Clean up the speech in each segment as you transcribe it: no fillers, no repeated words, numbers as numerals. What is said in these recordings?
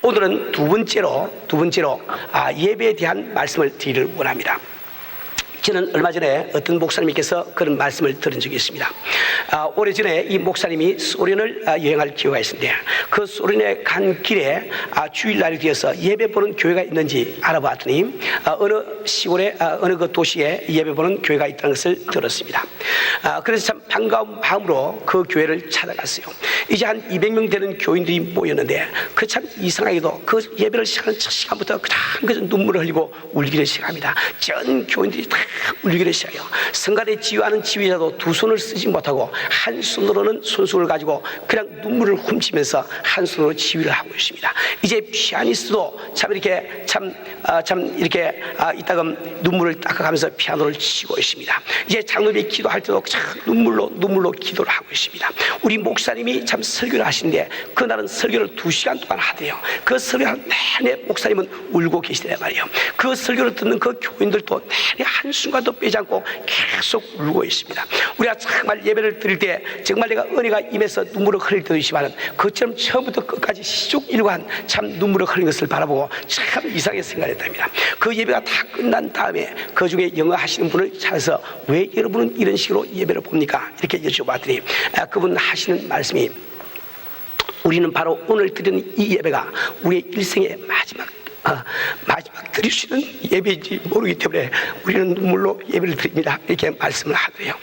오늘은 두 번째로 예배에 대한 말씀을 드리기를 원합니다. 저는 얼마 전에 어떤 목사님께서 그런 말씀을 들은 적이 있습니다. 오래전에 이 목사님이 소련을 여행할 기회가 있었는데 그 소련에 간 길에 주일날이 되어서 예배 보는 교회가 있는지 알아봤더니 어느 시골에 어느 그 도시에 예배 보는 교회가 있다는 것을 들었습니다. 그래서 참 반가운 마음으로 그 교회를 찾아갔어요. 이제 한 200명 되는 교인들이 모였는데 그 참 이상하게도 그 예배를 시작하는 첫 시간부터 그냥 눈물을 흘리고 울기를 시작합니다. 전 교인들이 다 울기를 시작해요. 성가대 지휘하는 지휘자도 두 손을 쓰지 못하고 한 손으로는 손수건을 가지고 그냥 눈물을 훔치면서 한 손으로 지휘를 하고 있습니다. 이제 피아니스트도 참 이렇게 이렇게 이따금 눈물을 닦아가면서 피아노를 치고 있습니다. 이제 장로님이 기도할 때도 참 눈물로 기도를 하고 있습니다. 우리 목사님이 참 설교를 하시는데 그날은 설교를 2시간 동안 하대요. 그 설교를 내내 목사님은 울고 계시단 말이에요. 그 설교를 듣는 그 교인들도 내내 한순간도 빼지 않고 계속 울고 있습니다. 우리가 정말 예배를 드릴 때 정말 내가 은혜가 임해서 눈물을 흘릴 때도 있지만 그처럼 처음부터 끝까지 시족일관 참 눈물을 흘린 것을 바라보고 참 이상하게 생각했답니다. 그 예배가 다 끝난 다음에 그 중에 영어 하시는 분을 찾아서 왜 여러분은 이런 식으로 예배를 봅니까? 이렇게 여쭤봤더니 그분 하시는 말씀이 우리는 바로 오늘 드리는 이 예배가 우리의 일생의 마지막 드릴 수 있는 예배인지 모르기 때문에 우리는 눈물로 예배를 드립니다. 이렇게 말씀을 하더래요.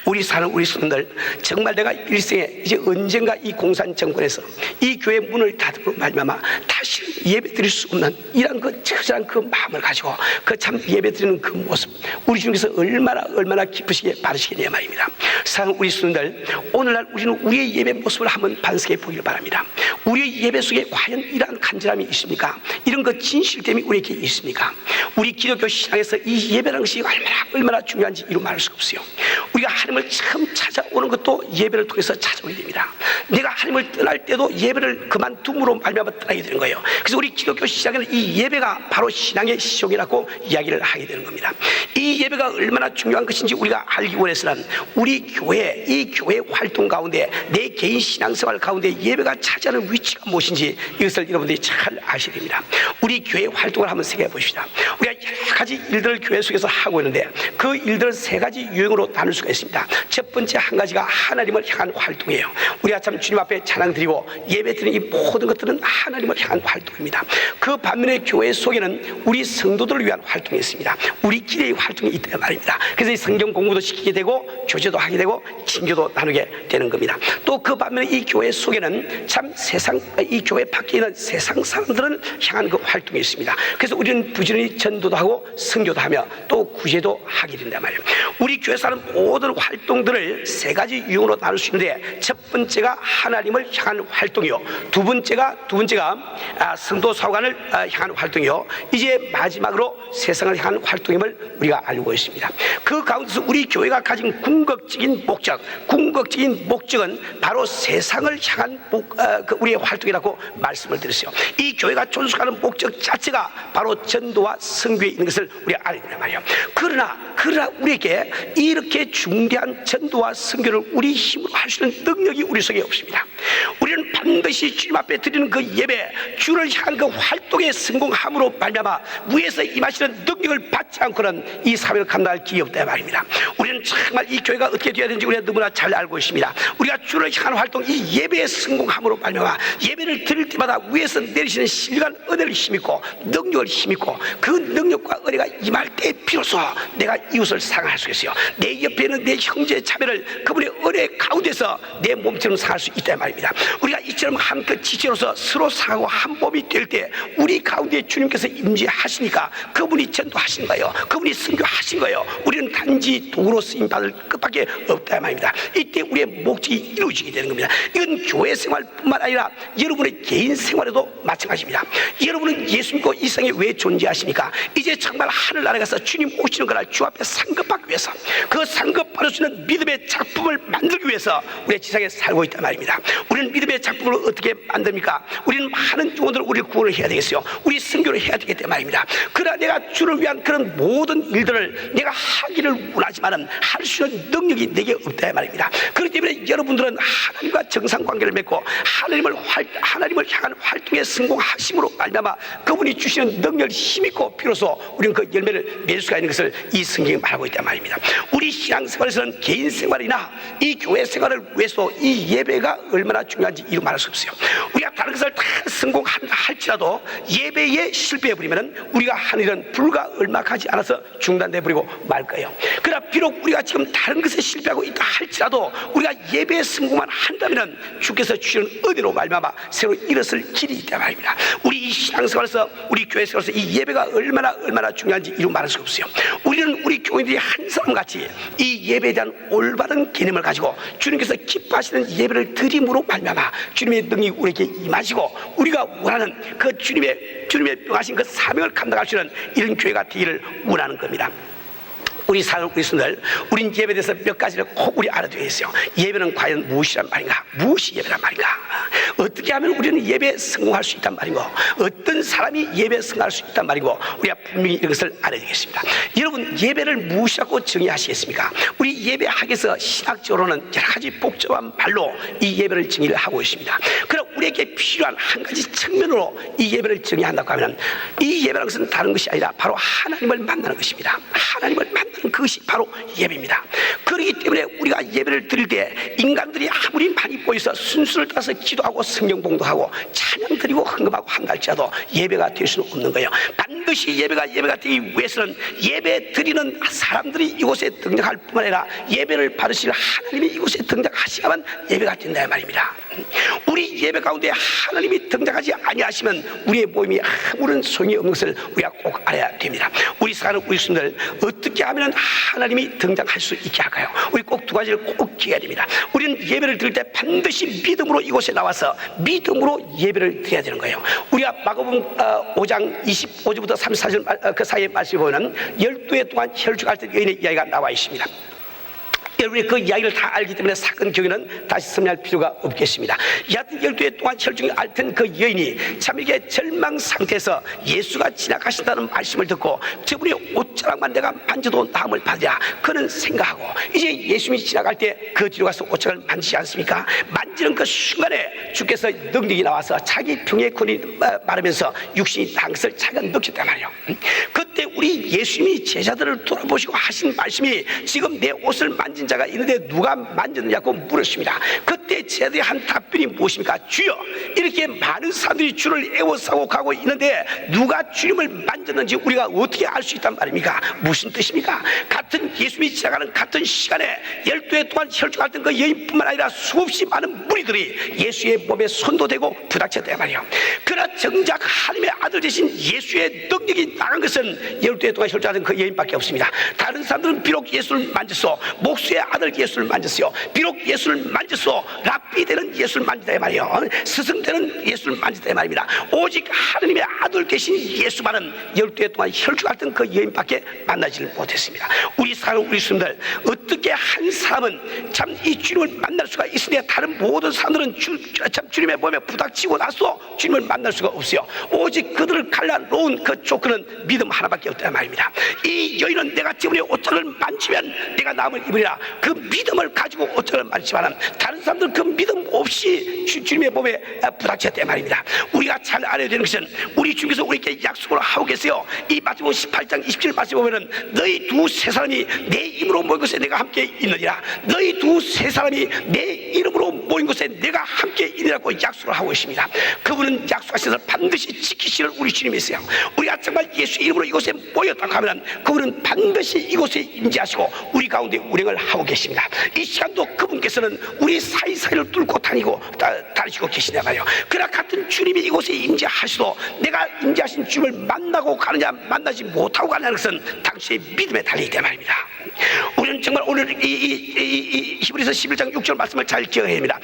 우리 사는 우리 성도들 정말 내가 일생에 이제 언젠가 이 공산 정권에서 이 교회 문을 닫음으로 말미암아 다시 예배 드릴 수 없는 이런 그 처절한 그 마음을 가지고 그 참 예배 드리는 그 모습 우리 주님께서 얼마나 기쁘시게 바라시겠냐 말입니다. 사랑하는 우리 성도들 오늘날 우리는 우리의 예배 모습을 한번 반성해 보기를 바랍니다. 우리의 예배 속에 과연 이러한 간절함이 있습니까? 이런 그 진실됨이 우리에게 있습니까? 우리 기독교 신앙에서 이 예배라는 것이 얼마나 중요한지 이루 말할 수가 없어요. 우리가 하나님을 처음 찾아오는 것도 예배를 통해서 찾아오게 됩니다. 내가 하나님을 떠날 때도 예배를 그만둠으로 말미암아 떠나게 되는 거예요. 그래서 우리 기독교 신앙에는 이 예배가 바로 신앙의 시종이라고 이야기를 하게 되는 겁니다. 이 예배가 얼마나 중요한 것인지 우리가 알기 위해서는 우리 교회, 이 교회 활동 가운데 내 개인 신앙생활 가운데 예배가 차지하는 위치가 무엇인지 이것을 여러분들이 잘 아셔야 됩니다. 우리 교회 활동을 한번 생각해 보십시다. 우리가 여러 가지 일들을 교회 속에서 하고 있는데 그 일들을 3가지 유형으로 나눌 수가 있습니다. 첫 번째 한 가지가 하나님을 향한 활동이에요. 우리가 참 주님 앞에 찬양 드리고 예배 드리는 이 모든 것들은 하나님을 향한 활동입니다. 그 반면에 교회 속에는 우리 성도들을 위한 활동이 있습니다. 우리끼리의 활동이 있단 말입니다. 그래서 이 성경 공부도 시키게 되고 교제도 하게 되고 친교도 나누게 되는 겁니다. 또 그 반면에 이 교회 속에는 참 이 교회 밖에 있는 세상 사람들은 향한 그 활동이 있습니다. 그래서 우리는 부지런히 전도도 하고 선교도 하며 또 구제도 하게 된단 말이에요. 우리 교회 사는 모든 활동들을 3가지 유형으로 나눌 수 있는데 첫 번째가 하나님을 향한 활동이요, 두 번째가 성도 사관을 향한 활동이요, 이제 마지막으로 세상을 향한 활동임을 우리가 알고 있습니다. 그 가운데서 우리 교회가 가진 궁극적인 목적은 바로 세상을 향한 우리의 활동이라고 말씀을 드렸어요. 이 교회가 존속하는 목적 자체가 바로 전도와 선교에 있는 것을 우리가 알아야 된단 말이에요. 그러나 우리에게 이렇게 중대한 전도와 선교를 우리 힘으로 할 수 있는 능력이 우리 속에 없습니다. 우리는 반드시 주님 앞에 드리는 그 예배, 주를 향한 그 활동에 성공함으로 말미암아 위에서 임하시는 능력을 받지 않고는 이 사명을 감당할 길이 없다 말입니다. 우리는 정말 이 교회가 어떻게 되어야 되는지 우리가 너무나 잘 알고 있습니다. 우리가 주를 향한 활동, 이 예배에 성공함으로 말미암아 예배를 드릴 때마다 위에서 내리시는 신령한 은혜를 힘입고 능력을 힘입고 그 능력과 은혜가 임할 때 비로소 내가 이웃을 사랑할 수 있어요. 내 옆에 있는 내 형제 자매를 그분의 은혜 가운데서 내 몸처럼 사랑할 수 있다 말입니다. 우리가 이처럼 한끗 지체로서 서로 사랑하고 한 몸이 될 때 우리 가운데 주님께서 임재하시니까 그분이 전도하신 거예요. 그분이 선교하신 거예요. 우리는 단지 도구로 쓰임받을 것밖에 없다 말입니다. 이때 우리의 목적이 이루어지게 되는 겁니다. 이건 교회 생활뿐만 아니라 여러분의 개인 생활에도 마찬가지입니다. 여러분은 예수 믿고 이 세상에 왜 존재하십니까? 이제 정말 하늘나라에 가서 주님 오시는 그날 주 앞에 상급받기 위해서, 그 상급받을 수 있는 믿음의 작품을 만들기 위해서 우리 지상에 살고 있단 말입니다. 우리는 믿음의 작품 기쁨을 어떻게 만듭니까? 우리는 많은 영혼들을 우리 구원을 해야 되겠어요. 우리 선교를 해야 되기 때문에 말입니다. 그러나 내가 주를 위한 그런 모든 일들을 내가 하기를 원하지만은 할 수 있는 능력이 내게 없다 말입니다. 그렇기 때문에 여러분들은 하나님과 정상관계를 맺고 하나님을 향한 활동에 성공하심으로 말미암아 그분이 주시는 능력을 힘있고 비로소 우리는 그 열매를 맺을 수가 있는 것을 이 성경이 말하고 있단 말입니다. 우리 신앙생활에서는 개인 생활이나 이 교회 생활을 위해서 이 예배가 얼마나 중요한지 이루 말할 수 없어요. 우리가 다른 것을 다 성공한다 할지라도 예배에 실패해버리면 우리가 하는 일은 불과 얼마 가지 않아서 중단돼버리고 말 거예요. 그러나 비록 우리가 지금 다른 것에 실패하고 있다 할지라도 우리가 예배에 성공만 한다면 주께서 주시는 은혜로 말미암아 새로 일어설 길이 있다 말입니다. 우리 이 신앙생활에서 우리 교회 생활에서 이 예배가 얼마나 중요한지 이루 말할 수 없어요. 우리는 우리 교인들이 한 사람같이 이 예배에 대한 올바른 개념을 가지고 주님께서 기뻐하시는 예배를 드림으로 말미암아 주님의 능력이 우리에게 임하시고 우리가 원하는 그 주님의 명하신 그 사명을 감당할 수 있는 이런 교회가 되기를 원하는 겁니다. 우리 사는 그리스도인들, 우린 예배에 대해서 몇 가지를 꼭 우리 알아둬야 했어요. 예배는 과연 무엇이란 말인가? 무엇이 예배란 말인가? 어떻게 하면 우리는 예배에 성공할 수 있단 말인고, 어떤 사람이 예배에 성공할 수 있단 말이고, 우리가 분명히 이것을 알아야 되겠습니다. 여러분, 예배를 무엇이라고 정의하시겠습니까? 우리 예배학에서 신학적으로는 여러 가지 복잡한 말로 이 예배를 정의를 하고 있습니다. 그럼 우리에게 필요한 한 가지 측면으로 이 예배를 정의한다고 하면, 이 예배라는 것은 다른 것이 아니라 바로 하나님을 만나는 것입니다. 하나님을 만나는 그것이 바로 예배입니다. 그렇기 때문에 우리가 예배를 드릴 때 인간들이 아무리 많이 모여서 순수를 따라서 기도하고 성경 봉독하고 찬양 드리고 헌금하고 한다 할지라도 예배가 될 수는 없는 거예요. 반드시 예배가 되기 위해서는 예배 드리는 사람들이 이곳에 등장할 뿐만 아니라 예배를 받으실 하나님이 이곳에 등장하셔야만 예배가 된다 말입니다. 우리 예배 가운데 하나님이 등장하지 아니하시면 우리의 모임이 아무런 소용이 없는 것을 우리가 꼭 알아야 됩니다. 우리 사는 우리 신들 어떻게 하면 하나님이 등장할 수 있게 할까요? 우리 꼭 두 가지를 꼭 기해야 됩니다. 우리는 예배를 드릴 때 반드시 믿음으로 이곳에 나와서 믿음으로 예배를 드려야 되는 거예요. 우리가 마가복음 5장 25절부터 34절 그 사이에 말씀을 보면 12해 동안 혈주할 때 여인의 이야기가 나와 있습니다. 여러분이 그 이야기를 다 알기 때문에 사건 경위는 다시 설명할 필요가 없겠습니다. 여하튼 12해 동안 혈중을 앓던 그 여인이 참 이게 절망 상태에서 예수가 지나가신다는 말씀을 듣고 저분이 옷자락만 내가 만져도 나음을 받으랴 그는 생각하고 이제 예수님이 지나갈 때 그 뒤로 가서 옷자락을 만지지 않습니까? 만지는 그 순간에 주께서 능력이 나와서 자기 병의 권이 마르면서 육신이 난 것을 자기가 느꼈단 말이에요. 그때 우리 예수님이 제자들을 돌아보시고 하신 말씀이 지금 내 옷을 만진 자가 있는데 누가 만졌느냐고 물으십니다. 그때 제자들이 한 답변이 무엇입니까? 주여, 이렇게 많은 사람들이 주를 애워싸고 가고 있는데 누가 주님을 만졌는지 우리가 어떻게 알 수 있단 말입니까? 무슨 뜻입니까? 같은 예수님이 지나가는 같은 시간에 12해 동안 혈중했던 그 여인뿐만 아니라 수없이 많은 무리들이 예수의 몸에 손도 대고 부닥쳤단 말이에요. 그러나 정작 하나님의 아들 되신 예수의 능력이 나간 것은 12해 동안 혈중하던 그 여인밖에 없습니다. 다른 사람들은 비록 예수를 만졌어, 목수의 아들 예수를 만졌어요. 비록 예수를 만졌어, 랍비 되는 예수를 만졌다 이 말이에요. 스승 되는 예수를 만졌다 이 말입니다. 오직 하나님의 아들 되신 예수만은 12해 동안 혈중했던 그 여인밖에 만나지를 못했습니다. 우리 사는 우리 스님들, 어떻게 한 사람은 참 이 주님을 만날 수가 있으냐? 다른 모든 사람들은 참 주님의 몸에 부닥치고 나서 주님을 만날 수가 없어요. 오직 그들을 갈라놓은 그 조건은 믿음 하나밖에 없다 말입니다. 이 여인은 내가 저분의 옷장을 만지면 내가 나음을 입으리라 그 믿음을 가지고 옷장을 만지지만 다른 사람들은 그 믿음 없이 주님의 몸에 부닥쳤다 말입니다. 우리가 잘 알아야 되는 것은 우리 주님께서 우리에게 약속을 하고 계세요. 이 마태복음 18장 27절 말씀에 보면은 너희 두세 사람이 내 이름으로 모인 곳에 내가 함께 있느니라. 너희 두세 사람이 내 이름으로 모인 곳에 내가 함께 있느라고 약속을 하고 있습니다. 그분은 약속하셔서 반드시 지키시는 우리 주님이세요. 우리가 정말 예수 이름으로 이곳에 모였다고 하면 그분은 반드시 이곳에 임재하시고 우리 가운데 운행을 하고 계십니다. 이 시간도 그분께서는 우리 사이사이를 뚫고 다니시고 계시냐 말이에요. 그러나 같은 주님이 이곳에 임재하시도 내가 임재하신 주님을 만나고 가느냐 만나지 못하고 가느냐는 것은 당신의 믿음에 달려있단 말입니다. 우리는 정말 오늘 이 히브리서 11장 6절 말씀을 잘 기억해야 합니다.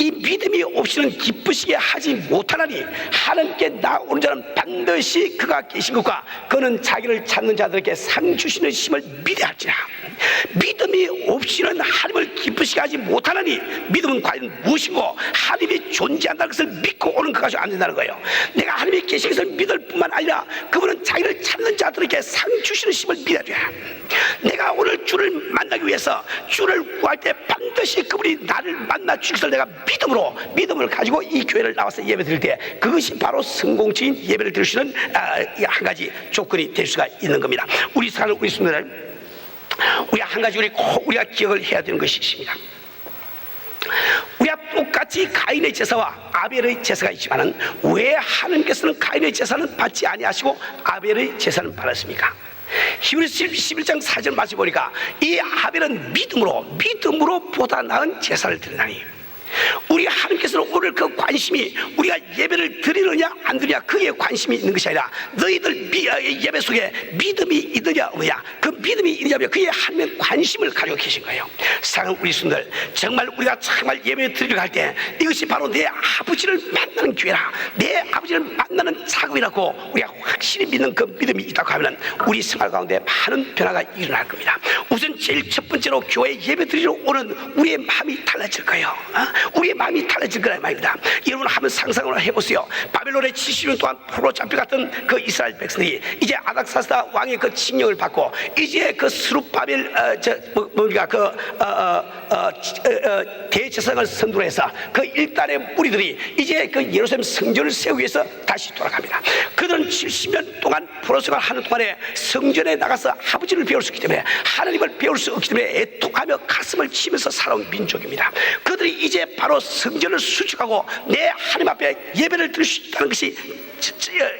이 믿음이 없이는 기쁘시게 하지 못하나니 하나님께 나오는 자는 반드시 그가 계신 것과 그는 자기를 찾는 자들에게 상 주시는 힘을 믿어야 할지라. 믿음이 없이는 하나님을 기쁘시게 하지 못하느니 믿음은 과연 무엇이고 하나님이 존재한다는 것을 믿고 오는 그 가지고 안 된다는 거예요. 내가 하나님이 계신 것을 믿을 뿐만 아니라 그분은 자기를 찾는 자들에게 상 주시는 심을 믿어야 돼. 내가 오늘 주를 만나기 위해서 주를 구할 때 반드시 그분이 나를 만나 주실 것을 내가 믿음을 가지고 이 교회를 나와서 예배 드릴 때 그것이 바로 성공적인 예배를 드릴 수 있는 한 가지 조건이 될 수가 있는 겁니다. 우리 사는 우리 순간을 우리가 한 가지 우리가 기억을 해야 되는 것이 있습니다. 우리가 똑같이 가인의 제사와 아벨의 제사가 있지만은 왜 하나님께서는 가인의 제사는 받지 아니하시고 아벨의 제사는 받았습니까? 히브리서 11장 4절 말씀 보니까 이 아벨은 믿음으로 보다 나은 제사를 드리나니, 우리 하나님께서는 오늘 그 관심이 우리가 예배를 드리느냐 안 드리느냐 그게 관심이 있는 것이 아니라 너희들 예배 속에 믿음이 있느냐 없느냐, 그 믿음이 있느냐 없느냐 그게 하나님의 관심을 가지고 계신 거예요. 사랑하는 우리 손들, 정말 우리가 정말 예배 드리러 갈 때 이것이 바로 내 아버지를 만나는 기회라, 내 아버지를 만나는 작업이라고 우리가 확실히 믿는 그 믿음이 있다고 하면 우리 생활 가운데 많은 변화가 일어날 겁니다. 우선 제일 첫 번째로 교회 예배 드리러 오는 우리의 마음이 달라질 거예요. 우리의 마음이 달라질 거란 말입니다. 여러분 한번 상상을 해보세요. 바벨론의 70년 동안 포로 잡혀갔던 그 이스라엘 백성들이 이제 아닥사스다 왕의 그 칙령을 받고 이제 그 스룹바벨 대제사장을 선두로 해서 그 일단의 무리들이 이제 그 예루살렘 성전을 세우기 위해서 다시 돌아갑니다. 그들은 70년 동안 포로 생활을 하는 동안에 성전에 나가서 아버지를 배울 수 있기 때문에 하나님을 배울 수 없기 때문에 애통하며 가슴을 치면서 살아온 민족입니다. 그들이 이제 바로 성전을 수축하고 내 하나님 앞에 예배를 드릴 수 있다는 것이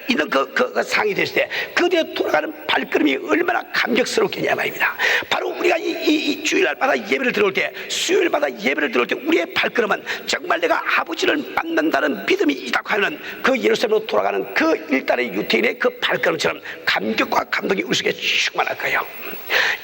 있는 그 상이 됐을 때 그들의 돌아가는 발걸음이 얼마나 감격스럽겠냐 말입니다. 바로 우리가 이 주일날마다 예배를 들어올 때, 수요일마다 예배를 들어올 때 우리의 발걸음은 정말 내가 아버지를 만난다는 믿음이 있다고 하는 그 예루살렘으로 돌아가는 그 일단의 유태인의 그 발걸음처럼 감격과 감동이 우리 속에 충만할 거예요.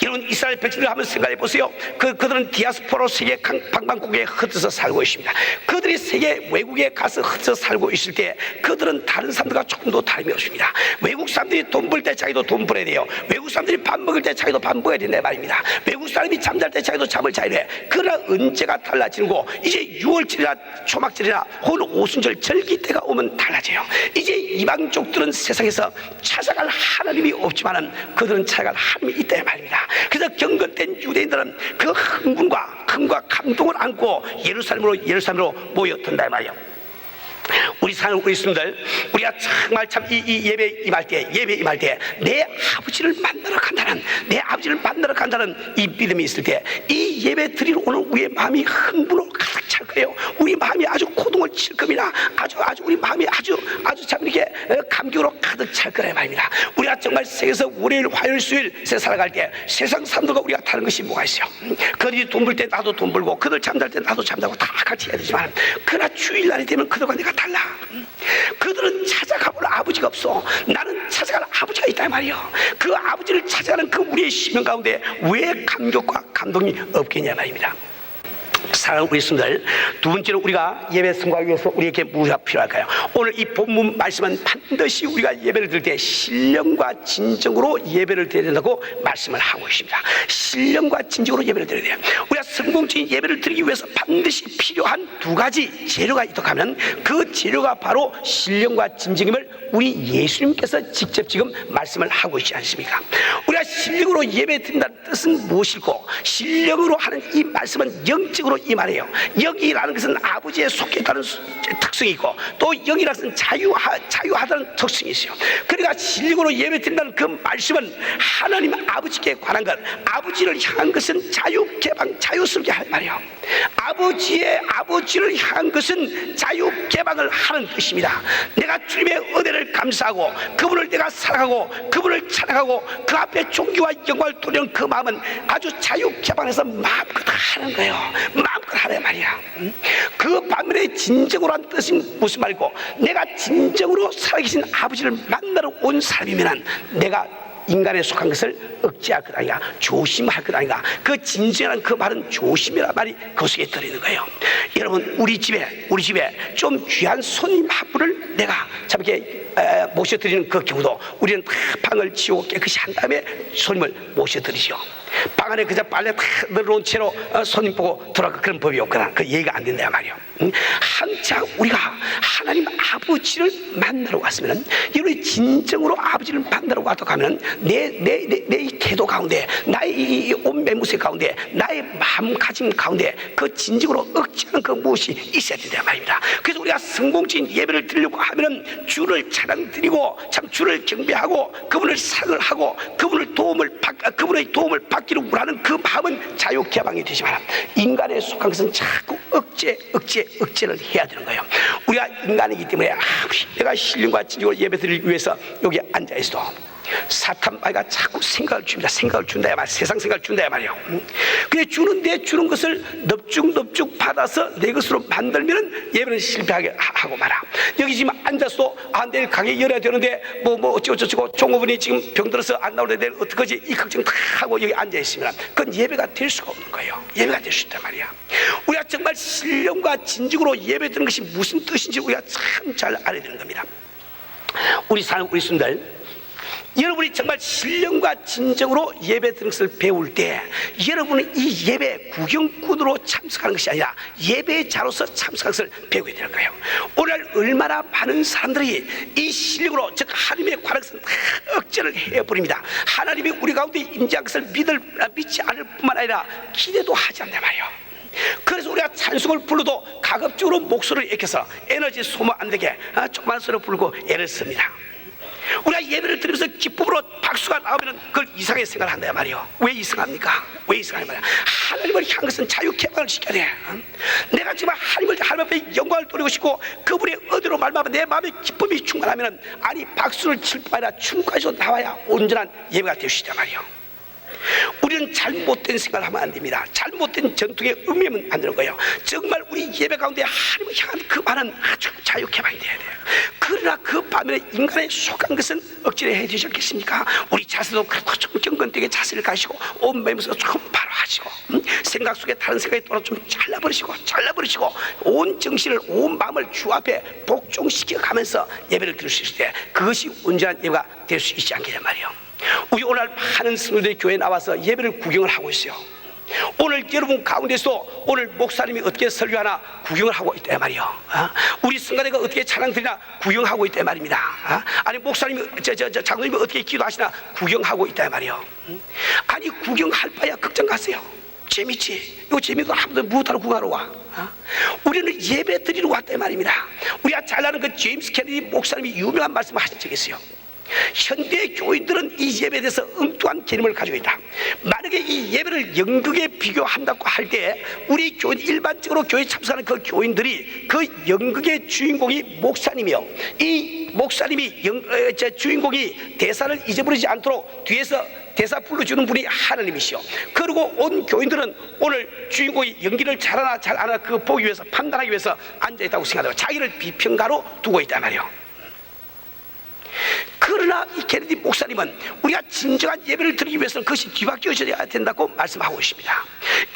여러분 이스라엘 백성들 한번 생각해 보세요. 그들은 디아스포로 세계 방방곡곡에 흩어져 살고 있습니다. 그들이 세계 외국에 가서 흩어져 살고 있을 때 그들은 다른 사람들과 조금도 다름이 없습니다. 외국 사람들이 돈 벌 때 자기도 돈 벌어야 돼요. 외국 사람들이 밥 먹을 때 자기도 밥 먹어야 된다 말입니다. 외국 사람이 잠잘 때 자기도 잠을 자야 돼. 그러나 언제가 달라지고 이제 6월절이나 초막절이나 혹은 오순절 절기 때가 오면 달라져요. 이제 이방족들은 세상에서 찾아갈 하나님이 없지만은 그들은 찾아갈 하나님이 있다 말입니다. 그래서 경건된 유대인들은 그 흥분과 감동을 안고 예루살렘으로 모여든다 말이에요. 우리 사는 우리 스님들, 우리가 정말 참 이 예배 임할 때 내 아버지를 만나러 간다는 이 믿음이 있을 때 이 예배 드리러 오는 우리의 마음이 흥분으로 가득 찰 거예요. 우리 마음이 아주 고동을 칠 겁니다. 아주 우리 마음이 아주 참 이렇게 감격으로 가득 찰 거란 말입니다. 우리가 정말 세계에서 월요일, 화요일, 수요일 살아갈 때 세상 사람들과 우리가 다른 것이 뭐가 있어요? 그들이 돈 벌 때 나도 돈 벌고 그들 잠잘 때 나도 잠자고 다 같이 해야 되지만 그러나 주일날이 되면 그들과 내가 달라. 그들은 찾아가볼 아버지가 없어. 나는 찾아갈 아버지가 있단 말이에요. 그 아버지를 찾아가는 그 우리의 시명 가운데 왜 감격과 감동이 없겠냐 말입니다. 사랑하는 우리 스님들, 두 번째로 우리가 예배 성공하기 위해서 우리에게 무엇이 필요할까요? 오늘 이 본문 말씀은 반드시 우리가 예배를 드릴 때 신령과 진정으로 예배를 드려야 된다고 말씀을 하고 있습니다. 신령과 진정으로 예배를 드려야 돼요. 우리가 성공적인 예배를 드리기 위해서 반드시 필요한 두 가지 재료가 있다고 하면 그 재료가 바로 신령과 진정임을 우리 예수님께서 직접 지금 말씀을 하고 있지 않습니까? 우리가 신령으로 예배 드린다는 뜻은 무엇이고 신령으로 하는 이 말씀은 영적으로 이 말이에요. 영이라는 것은 아버지에 속했다는 특성이 있고 또 영이라는 것은 자유하다는 특성이 있어요. 그러니까 신령으로 예배 드린다는 그 말씀은 하나님 아버지께 관한 것, 아버지를 향한 것은 자유스럽게 할 말이에요. 아버지를 향한 것은 자유개방을 하는 뜻입니다. 내가 주님의 은혜를 감사하고 그분을 내가 사랑하고 그분을 찬양하고 그 앞에 존귀와 영광을 돌리는 그 마음은 아주 자유개방해서 마음껏 하는 거예요. 마음껏 하란 말이야. 그 반면에 진정으로 한 뜻이 무슨 말이고, 내가 진정으로 살아계신 아버지를 만나러 온 사람이면 내가 인간에 속한 것을 억제할 것 아닌가, 조심할 것 아닌가. 그 진정한 그 말은 조심이라는 말이 그 속에 들어있는 거예요. 여러분 우리 집에 좀 귀한 손님 한 분을 내가 참 이렇게 모셔드리는 그 경우도 우리는 다 방을 치우고 깨끗이 한 다음에 손님을 모셔드리죠. 방 안에 그저 빨래 다 늘어놓은 채로 손님 보고 돌아가 그런 법이 없거나 그 예의가 안 된다 말이요. 한창 우리가 하나님 아버지를 만나러 왔으면, 여러분이 진정으로 아버지를 만나러 왔다고 하면 내 이 태도 가운데, 나의 이 온 매무새 가운데, 나의 마음가짐 가운데 그 진정으로 억지하는 그 무엇이 있어야 된다 말입니다. 그래서 우리가 성공적인 예배를 드리려고 하면은 주를 찬양드리고 참 주를 경배하고 그분을 사랑을 하고 그분의 도움을 받기를 원하는 그 마음은 자유케 방이 되지만, 인간에 속한 것은 자꾸 억제를 해야 되는 거예요. 우리가 인간이기 때문에 아무리 내가 신령과 진정으로 예배드리기 위해서 여기 앉아 있어도 사탄 마귀가 자꾸 생각을 줍니다. 생각을 준다 말, 세상 생각을 준다 말이에요. 근데 주는 것을 넙죽 받아서 내 것으로 만들면은 예배는 실패하게 하고 말아. 여기 지금 앉아서 내일 가게 열어야 되는데 뭐 어쩌고 종업원이 지금 병들어서 안 나오는데 내일 어떡하지, 이 걱정 다 하고 여기 앉아 있으면 그건 예배가 될 수가 없는 거예요. 예배가 될 수 있단 말이야. 우리가 정말 신령과 진정으로 예배드리는 것이 무슨 뜻인지 우리가 참 잘 알아야 되는 겁니다. 우리 신들, 여러분이 정말 신령과 진정으로 예배 드리는 것을 배울 때, 여러분은 이 예배 구경꾼으로 참석하는 것이 아니라 예배자로서 참석하는 것을 배우게 되는 거예요. 오늘 얼마나 많은 사람들이 이 신령으로, 즉 하나님의 관한 것을 다 억제를 해버립니다. 하나님이 우리 가운데 임재한 것을 믿지 않을 뿐만 아니라 기대도 하지 않단 말이에요. 그래서 우리가 찬송을 불러도 가급적으로 목소리를 익혀서 에너지 소모 안 되게 조그만 소리로 부르고 애를 씁니다. 우리가 예배를 드리면서 기쁨으로 박수가 나오면 그걸 이상하게 생각을 한단 말이에요. 왜 이상합니까? 왜 이상하냐 말이야. 하나님을 향한 것은 자유 개방을 시켜야 돼. 내가 지금 하나님 앞에 영광을 돌리고 싶고 그분의 은혜로 말미암아 내 마음에 기쁨이 충만하면, 아니 박수를 칠 뿐 아니라 춤까지도 나와야 온전한 예배가 될 수 있단 말이에요. 우리는 잘못된 생각을 하면 안 됩니다. 잘못된 전통에 음미하면 안 되는 거예요. 정말 우리 예배 가운데 하나님을 향한 그 말은 아주 자유 개방이 돼야 돼요. 그러나 그 반면에 인간에 속한 것은 억지로 해야 되지 않겠습니까? 우리 자세도 그렇고 좀 경건되게 자세를 가시고 온 매면서 조금 바로 하시고, 생각 속에 다른 생각이 떠나 좀 잘라버리시고 온 정신을 온 마음을 주 앞에 복종시켜 가면서 예배를 드릴 수 있을 때 그것이 온전한 예배가 될 수 있지 않겠냐 말이에요. 우리 오늘 많은 성도들이 교회에 나와서 예배를 구경을 하고 있어요. 오늘 여러분 가운데서도 오늘 목사님이 어떻게 설교하나 구경을 하고 있단 말이에요. 우리 성가대가 어떻게 찬양드리나 구경하고 있단 말입니다. 아니 목사님이 장로님이 어떻게 기도하시나 구경하고 있단 말이에요. 아니 구경할 바야 극장 가세요. 재밌지. 이거 재미도 아무도 무엇하러 구경하러 와. 우리는 예배 드리러 왔단 말입니다. 우리가 잘 아는 그 제임스 케네디 목사님이 유명한 말씀을 하신 적이 있어요. 현대 교인들은 이 예배에 대해서 엉뚱한 개념을 가지고 있다. 만약에 이 예배를 연극에 비교한다고 할 때 우리 교인, 일반적으로 교회에 참석하는 그 교인들이 그 연극의 주인공이 목사님이요, 이 목사님이 주인공이 대사를 잊어버리지 않도록 뒤에서 대사 불러주는 분이 하나님이시요, 그리고 온 교인들은 오늘 주인공이 연기를 잘하나 잘 안 하나 그 보기 위해서, 판단하기 위해서 앉아있다고 생각하고 자기를 비평가로 두고 있단 말이에요. 그러나 이 케네디 목사님은 우리가 진정한 예배를 드리기 위해서는 그것이 뒤바뀌어져야 된다고 말씀하고 있습니다.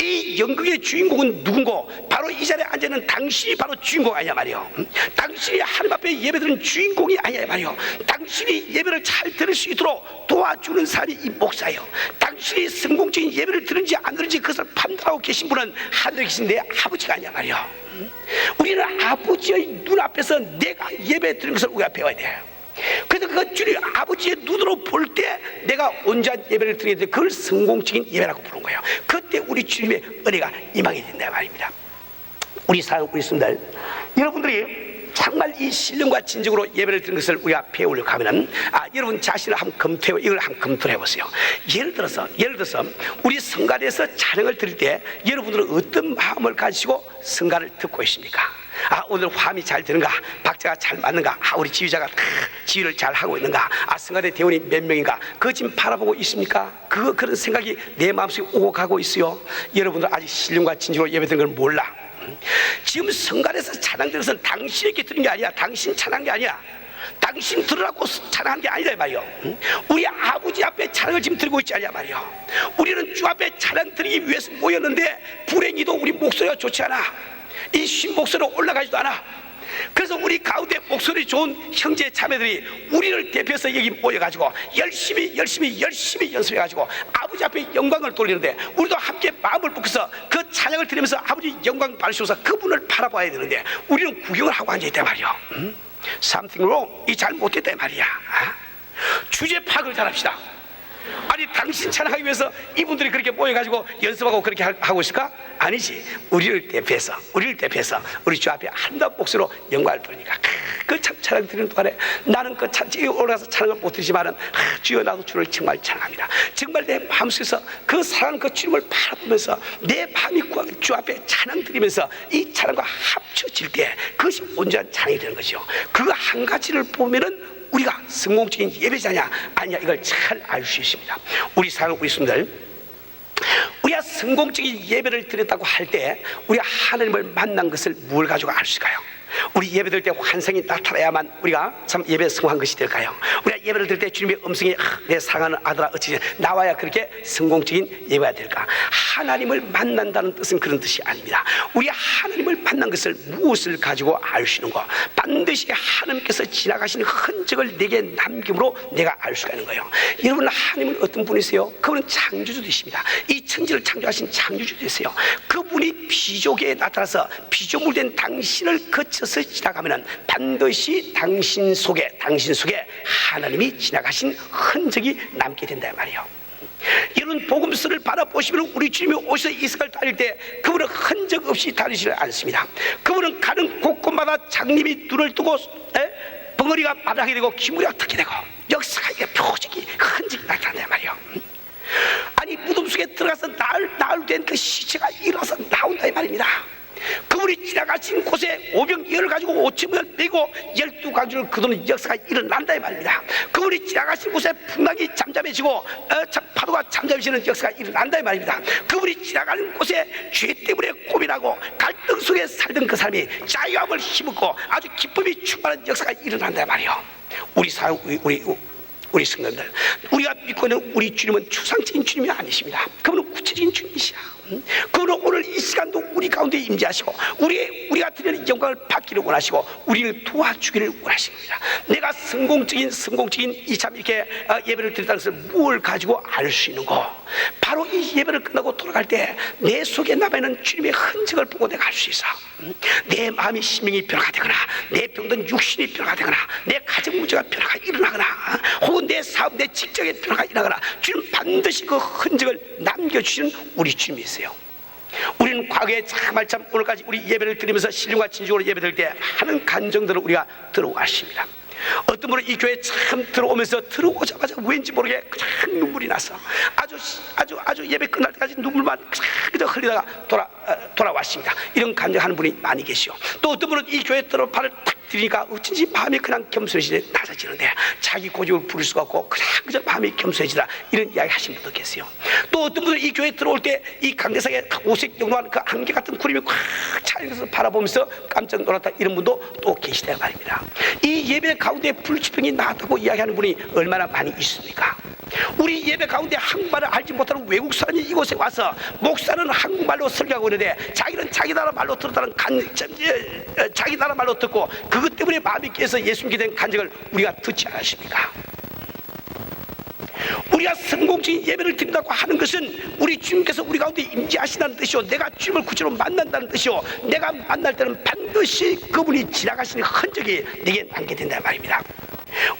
이 연극의 주인공은 누군고? 바로 이 자리에 앉아있는 당신이 바로 주인공 아니냐 말이에요. 당신이 하나님 앞에 예배드리는 주인공이 아니냐 말이에요. 당신이 예배를 잘 들을 수 있도록 도와주는 사람이 이 목사예요. 당신이 성공적인 예배를 들은지 안 들은지 그것을 판단하고 계신 분은 하늘에 계신 내 아버지가 아니냐 말이에요. 우리는 아버지의 눈앞에서 내가 예배 드리는 것을 우리가 배워야 돼요. 그래서 그 주님 아버지의 눈으로 볼 때 내가 온전한 예배를 드리게 돼, 그걸 성공적인 예배라고 부른 거예요. 그때 우리 주님의 은혜가 임하게 된다 말입니다. 우리 사랑하는 성도들, 여러분들이 정말 이 신령과 진정으로 예배를 드리는 것을 우리가 배우려고 하면은 여러분 자신을 한번 검토해, 이걸 한번 검토해 보세요. 예를 들어서 우리 성가대에서 찬양을 드릴 때 여러분들은 어떤 마음을 가지고 성가를 듣고 있습니까? 오늘 화음이 잘 되는가? 박자가 잘 맞는가? 우리 지휘자가 지휘를 잘 하고 있는가? 성가대 대원이 몇 명인가? 그거 지금 바라보고 있습니까? 그런 생각이 내 마음속에 오고 가고 있어요. 여러분들 아직 신령과 진정으로 예배드리는 걸 몰라. 지금 성가대에서 찬양드리는 것은 당신에게 드린 게 아니야. 당신 찬양한 게 아니야. 당신 들으라고 찬양한 게 아니다 말이요. 우리 아버지 앞에 찬양을 지금 드리고 있지 않냐 말이요. 우리는 주 앞에 찬양 드리기 위해서 모였는데 불행히도 우리 목소리가 좋지 않아. 이 쉰 목소리로 올라가지도 않아. 그래서 우리 가운데 목소리 좋은 형제 자매들이 우리를 대표해서 여기 모여가지고 열심히 연습해가지고 아버지 앞에 영광을 돌리는데, 우리도 함께 마음을 묶어서 그 찬양을 드리면서 아버지 영광 받으셔서 그분을 바라봐야 되는데 우리는 구경을 하고 앉아있단 말이야. Something wrong. 이 잘 못했단 말이야. 주제 파악을 잘합시다. 아니, 당신 찬양하기 위해서 이분들이 그렇게 모여가지고 연습하고 그렇게 하고 있을까? 아니지. 우리를 대표해서 우리 주 앞에 한단 목소리로 영광을 돌리니까 그 찬양 드리는 동안에 나는 그 올라가서 찬양을 못 드리지만은 주여 나도 주를 정말 찬양합니다. 정말 내 마음속에서 그 사랑하는 그 주님을 바라보면서 내 마음이 주 앞에 찬양 드리면서 이 찬양과 합쳐질 때 그것이 온전한 찬양이 되는 거죠. 그 한 가지를 보면은 우리가 성공적인 예배자냐 아니냐 이걸 잘 알 수 있습니다. 우리 사랑하는 우리 성도들, 우리가 성공적인 예배를 드렸다고 할 때 우리가 하나님을 만난 것을 뭘 가지고 알 수 있을까요? 우리 예배 드릴 때 환상이 나타나야만 우리가 참 예배에 성공한 것이 될까요? 우리가 예배를 드릴 때 주님의 음성이 내 사랑하는 아들아 어찌 나와야 그렇게 성공적인 예배가 될까? 하나님을 만난다는 뜻은 그런 뜻이 아닙니다. 우리가 하나님을 만난 것을 무엇을 가지고 알 수 있는 거? 반드시 하나님께서 지나가시는 흔적을 내게 남김으로 내가 알 수가 있는 거예요. 여러분, 하나님은 어떤 분이세요? 그분은 창조주 되십니다. 이 천지를 창조하신 창조주 되세요. 그분이 피조계에 나타나서 피조물된 당신을 거쳐서 지나가면은 반드시 당신 속에 하나님이 지나가신 흔적이 남게 된다 말이에요. 이런 복음서를 바라보시면 우리 주님이 오셔서 이 세상을 다닐 때 그분은 흔적 없이 다니시지 않습니다. 그분은 가는 곳곳마다 장님이 눈을 뜨고 벙어리가 바닥이 되고 기물이 어떻게 되고 역사가 표적이 흔적이 나타난단 말이에요. 아니, 무덤 속에 들어가서 나흘 된 그 시체가 일어나서 나온다 이 말입니다. 그분이 지나가신 곳에 오병이어를 가지고 5천명을 빼고 12가지를 거두는 역사가 일어난다 이 말입니다. 그분이 지나가신 곳에 풍랑이 잠잠해지고 파도가 잠잠해지는 역사가 일어난다 이 말입니다. 그분이 지나가는 곳에 죄 때문에 고민하고 갈등 속에 살던 그 사람이 자유함을 힘입고 아주 기쁨이 충만한 역사가 일어난다 이 말이에요. 우리 성도들, 우리가 믿고 있는 우리 주님은 추상적인 주님이 아니십니다. 그분은 구체적인 주님이시야. 그분은 오늘 이 시간도 우리 가운데 임재하시고 우리가 드리는 영광을 받기를 원하시고 우리를 도와주기를 원하십니다. 내가 성공적인 이 참 이렇게 예배를 드린다는 것을 무엇을 가지고 알 수 있는 거? 바로 이 예배를 끝나고 돌아갈 때 내 속에 남아있는 주님의 흔적을 보고 내가 알 수 있어. 내 마음이 심령이 변화가 되거나 내 병든 육신이 변화가 되거나 내 가정 문제가 변화가 일어나거나 혹은 내 사업, 내 직장에 변화가 일어나거나 주님 반드시 그 흔적을 남겨주시는 우리 주님이세요. 우리는 과거에 참 오늘까지 우리 예배를 드리면서 신령과 진정으로 예배 드릴 때 하는 간정들을 우리가 들어왔습니다. 어떤 분은 이 교회에 참 들어오자마자 왠지 모르게 그냥 눈물이 나서 아주 예배 끝날 때까지 눈물만 그저 흘리다가 돌아왔습니다. 이런 감정하는 분이 많이 계시오. 또 어떤 분은 이 교회에 발을 탁 들이니까 어쩐지 마음이 그냥 겸손해지는데 낮아지는데 자기 고집을 부릴 수가 없고 그저 마음이 겸손해지라 이런 이야기 하시는 분도 계세요. 또 어떤 분은 이 교회에 들어올 때 이 강대상에 오색 영롱한 그 안개 같은 구름이 꽉 차는 것을 바라보면서 깜짝 놀랐다 이런 분도 또 계시다 말입니다. 이 예배 가운데 불치병이 나왔다고 이야기하는 분이 얼마나 많이 있습니까? 우리 예배 가운데 한국말을 알지 못하는 외국 사람이 이곳에 와서 목사는 한국말로 설교하고 있는데 자기는 자기 나라 말로 들었다는 자기 나라 말로 듣고 그것 때문에 마음이 깨서 예수 믿게 된 간증을 우리가 듣지 않으십니까? 우리가 성공적인 예배를 드린다고 하는 것은 우리 주님께서 우리 가운데 임재하시다는 뜻이요, 내가 주님을 구체로 만난다는 뜻이요, 내가 만날 때는 반드시 그분이 지나가시는 흔적이 내게 남게 된다는 말입니다.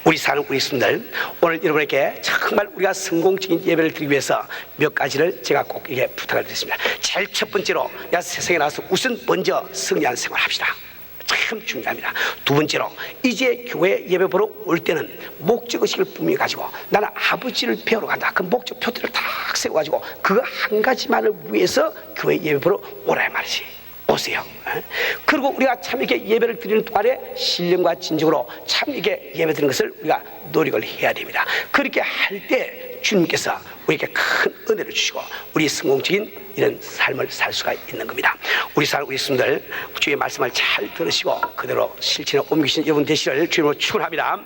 우리 사는 우리 성도들, 오늘 여러분에게 정말 우리가 성공적인 예배를 드리기 위해서 몇 가지를 제가 꼭 이렇게 부탁을 드렸습니다. 제일 첫 번째로 세상에 나와서 우선 먼저 승리한 생활을 합시다. 참 중요합니다. 두 번째로 이제 교회 예배 보러 올 때는 목적의식을 분명히 가지고 나는 아버지를 배우러 간다. 그 목적 표들을 딱 세워가지고 그 한 가지만을 위해서 교회 예배 보러 오라 말이지. 오세요. 그리고 우리가 참 이렇게 예배를 드리는 동안에 신령과 진정으로 참 이렇게 예배 드리는 것을 우리가 노력을 해야 됩니다. 그렇게 할 때 주님께서 우리에게 큰 은혜를 주시고 우리 성공적인 이런 삶을 살 수가 있는 겁니다. 우리 성도들 주의 말씀을 잘 들으시고 그대로 실천에 옮기신 여러분 되시기를 주님으로 축원합니다.